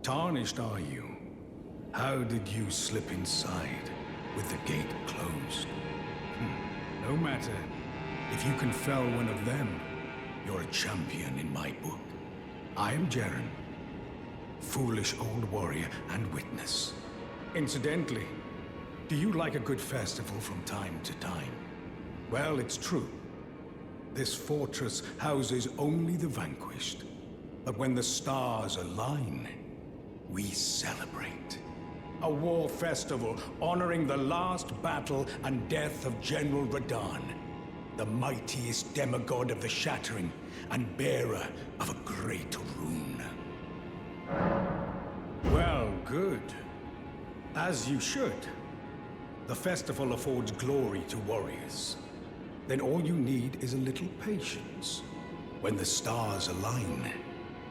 Tarnished, are you? How did you slip inside with the gate closed? No matter. If you can fell one of them, you're a champion in my book. I am Jaren, foolish old warrior and witness. Incidentally, do you like a good festival from time to time? Well, it's true. This fortress houses only the vanquished. But when the stars align, we celebrate. A war festival honoring the last battle and death of General Radahn, the mightiest demigod of the Shattering and bearer of a great rune. Well, good. As you should. The festival affords glory to warriors. Then all you need is a little patience. When the stars align,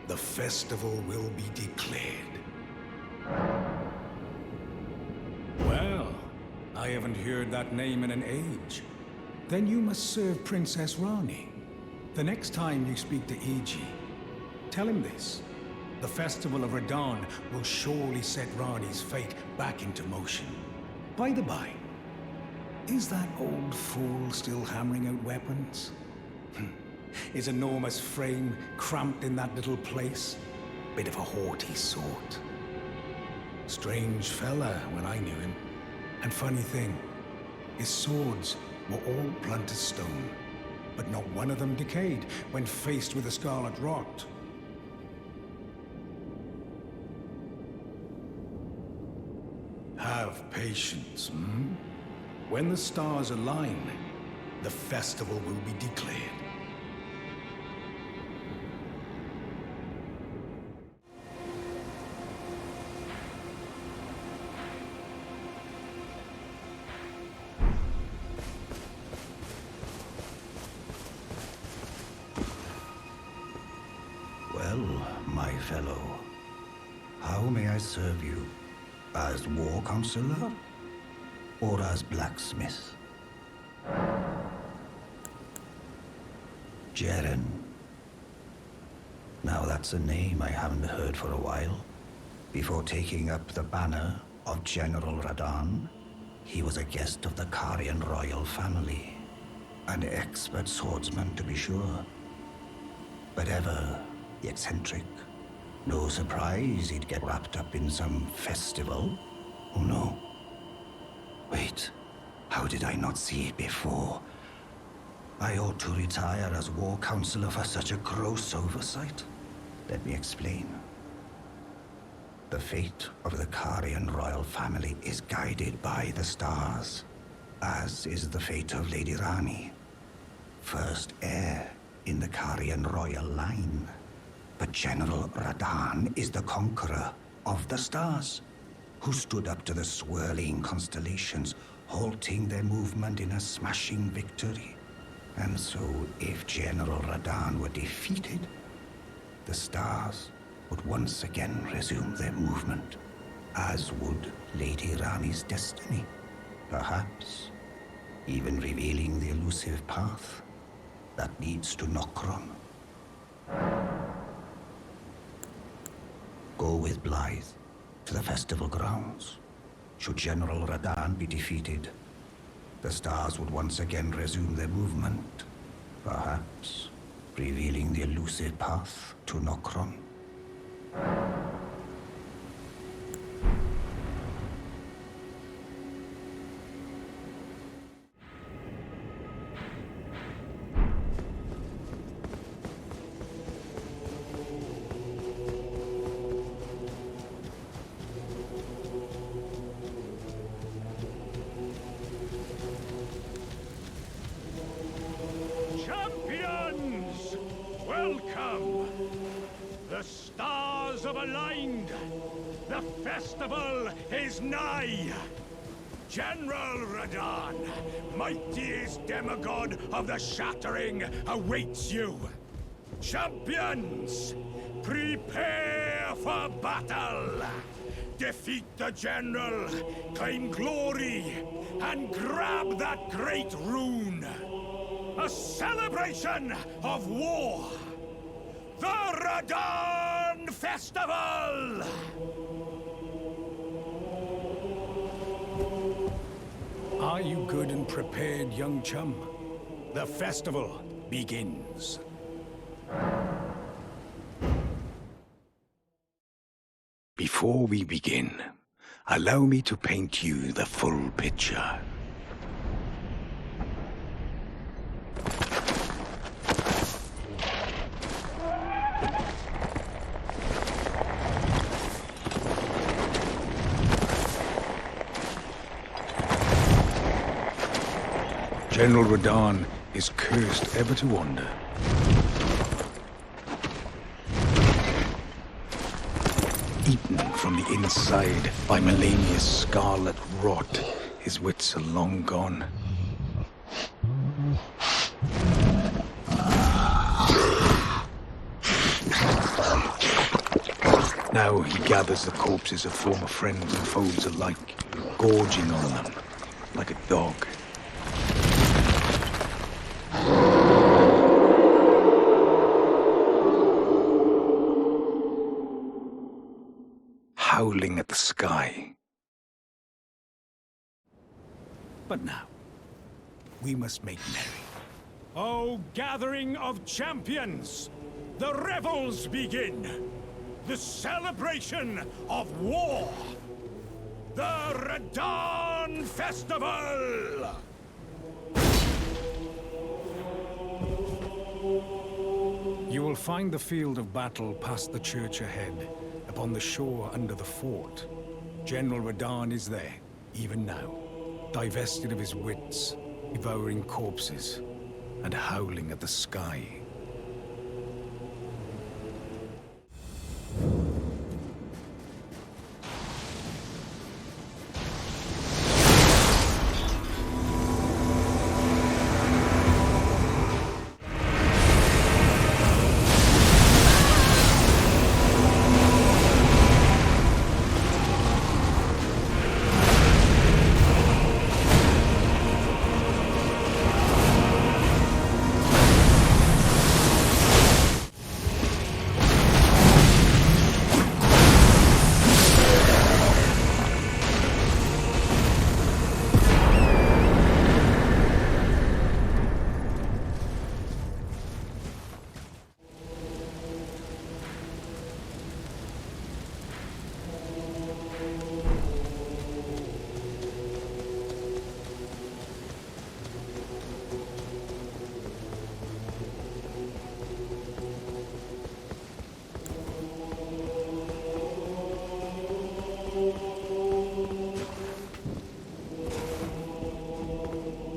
the festival will be declared. Well, I haven't heard that name in an age. Then you must serve Princess Rani. The next time you speak to Iji, tell him this. The Festival of Radahn will surely set Rani's fate back into motion. By the by, is that old fool still hammering out weapons? His enormous frame cramped in that little place? Bit of a haughty sort. Strange fella when I knew him. And funny thing, his swords were all blunt as stone, but not one of them decayed when faced with the Scarlet Rot. Have patience, hmm? When the stars align, the festival will be declared. Well, my fellow, how may I serve you? As war counselor? Or as blacksmith? Jaren. Now that's a name I haven't heard for a while. Before taking up the banner of General Radahn, he was a guest of the Carian royal family. An expert swordsman, to be sure. But ever eccentric. No surprise he'd get wrapped up in some festival. Oh no. Wait, how did I not see it before? I ought to retire as war counselor for such a gross oversight. Let me explain. The fate of the Carian royal family is guided by the stars, as is the fate of Lady Rani, first heir in the Carian royal line. But General Radahn is the conqueror of the stars, who stood up to the swirling constellations, halting their movement in a smashing victory. And so, if General Radahn were defeated, the stars would once again resume their movement, as would Lady Rani's destiny. Perhaps even revealing the elusive path that leads to Nokron. Go with Blythe to the festival grounds. Should General Radahn be defeated, the stars would once again resume their movement, perhaps revealing the elusive path to Nokron. Champions! Welcome! The stars have aligned. The festival is nigh. General Radahn, mightiest demigod of the Shattering, awaits you. Champions, prepare for battle. Defeat the General, claim glory, and grab that great rune. A celebration of war. The Radahn Festival! Are you good and prepared, young chum? The festival begins. Before we begin, allow me to paint you the full picture. General Radahn is cursed ever to wander. Eaten from the inside by Melania's scarlet rot, his wits are long gone. Now he gathers the corpses of former friends and foes alike, gorging on them like a dog. Howling at the sky. But now, we must make merry. O gathering of champions! The revels begin! The celebration of war! The Radahn Festival! You will find the field of battle past the church ahead, upon the shore under the fort. General Radahn is there, even now, divested of his wits, devouring corpses, and howling at the sky.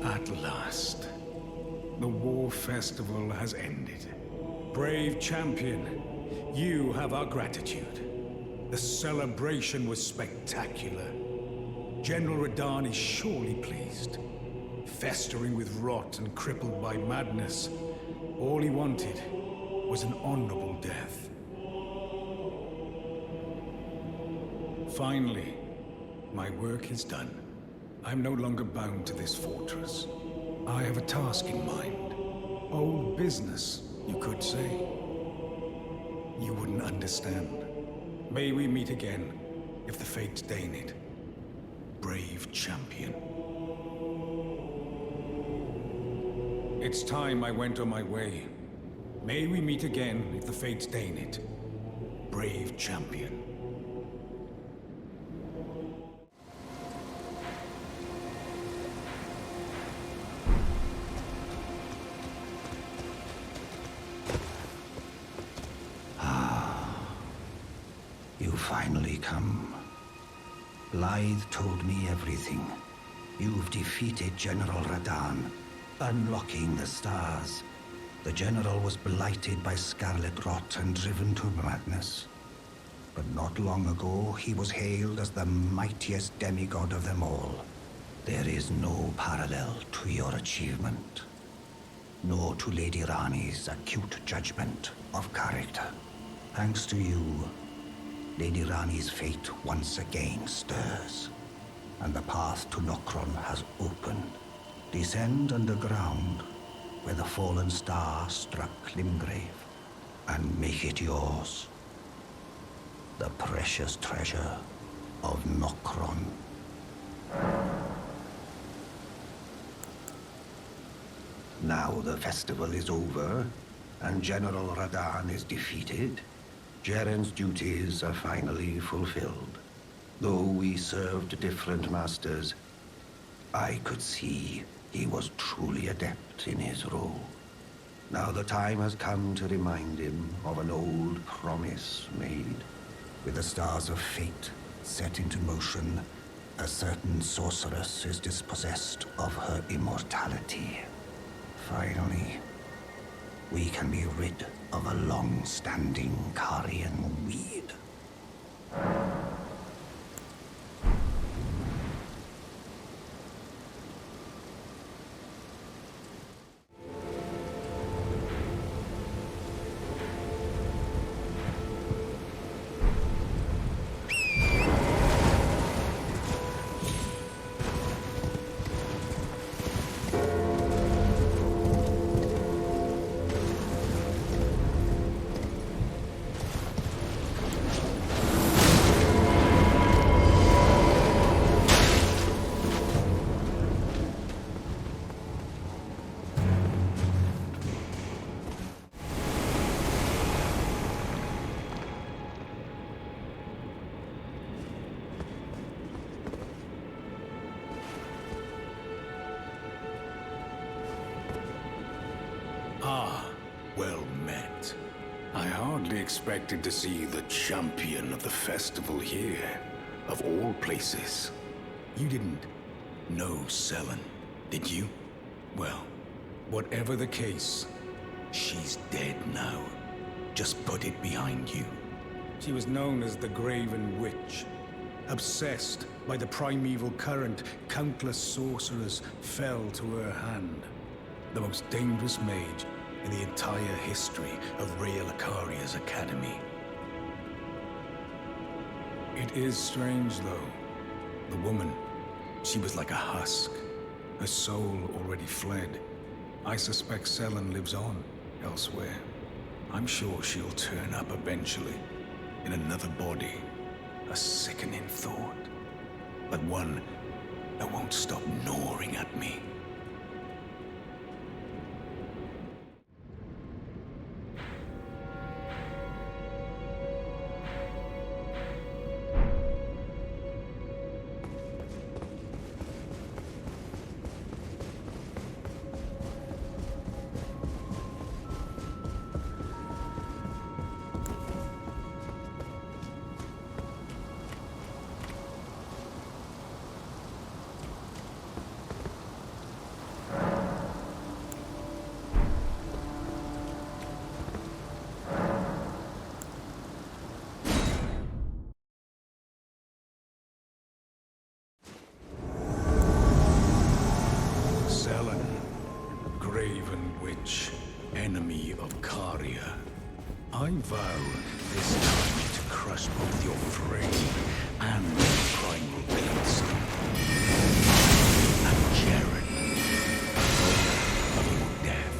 At last, the war festival has ended. Brave champion, you have our gratitude. The celebration was spectacular. General Radahn is surely pleased. Festering with rot and crippled by madness, all he wanted was an honorable death. Finally, my work is done. I'm no longer bound to this fortress. I have a task in mind. Old business, you could say. You wouldn't understand. May we meet again, if the fates deign it. Brave champion. It's time I went on my way. May we meet again, if the fates deign it. Brave champion. You finally come. Blythe told me everything. You've defeated General Radahn, unlocking the stars. The General was blighted by scarlet rot and driven to madness. But not long ago, he was hailed as the mightiest demigod of them all. There is no parallel to your achievement. Nor to Lady Rani's acute judgment of character. Thanks to you, Lady Rani's fate once again stirs, and the path to Nokron has opened. Descend underground, where the fallen star struck Limgrave, and make it yours. the precious treasure of Nokron. Now the festival is over, and General Radahn is defeated. Jaren's duties are finally fulfilled. Though we served different masters, I could see he was truly adept in his role. Now the time has come to remind him of an old promise made. With the stars of fate set into motion, a certain sorceress is dispossessed of her immortality. Finally, we can be rid of a long-standing Karian weed. Well met. I hardly expected to see the champion of the festival here, of all places. You didn't know Sellen, did you? Well, whatever the case, she's dead now. Just put it behind you. She was known as the Graven Witch. Obsessed by the primeval current, countless sorcerers fell to her hand. The most dangerous mage in the entire history of Raya Lucaria's academy. It is strange, though. The woman, she was like a husk. Her soul already fled. I suspect Sellen lives on, elsewhere. I'm sure she'll turn up eventually, in another body. A sickening thought, but one that won't stop gnawing at me. Enemy of Caria. I vow this time to crush both your frame and your primal beast. And Jaren, of your death.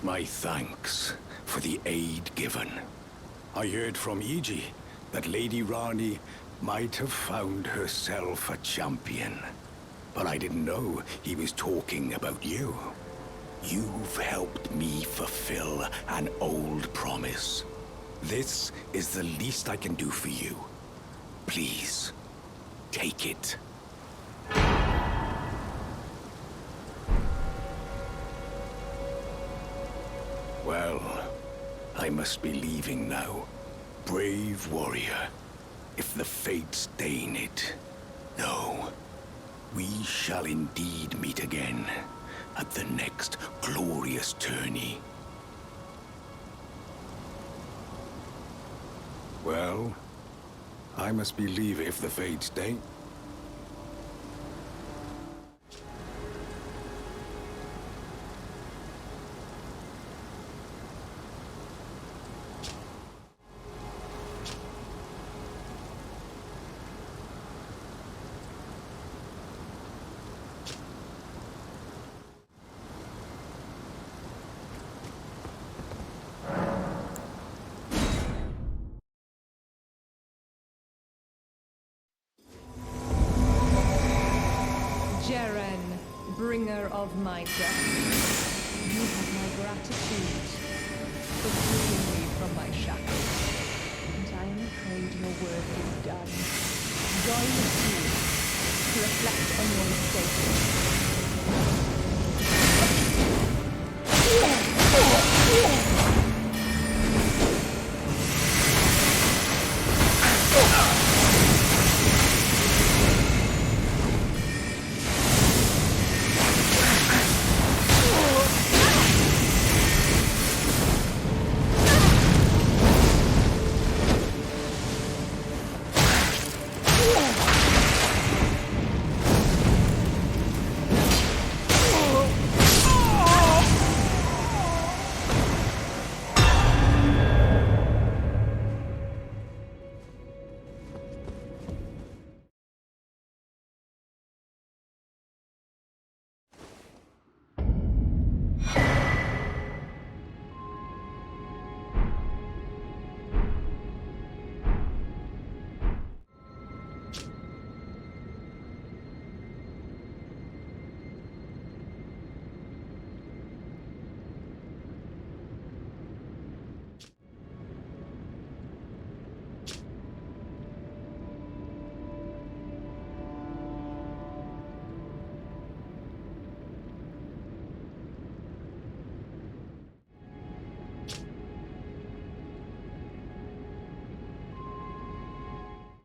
My thanks for the aid given. I heard from Iji that Lady Rani might have found herself a champion. But I didn't know he was talking about you. You've helped me fulfill an old promise. This is the least I can do for you. Please, take it. Well, I must be leaving now. Brave warrior, if the fates deign it. Though, we shall indeed meet again at the next glorious tourney. Well, I must be leaving if the fates deign. Jeren, bringer of my death. You have my gratitude for freeing me from my shackles. And I am afraid your work is done. Join the team to reflect on your mistakes.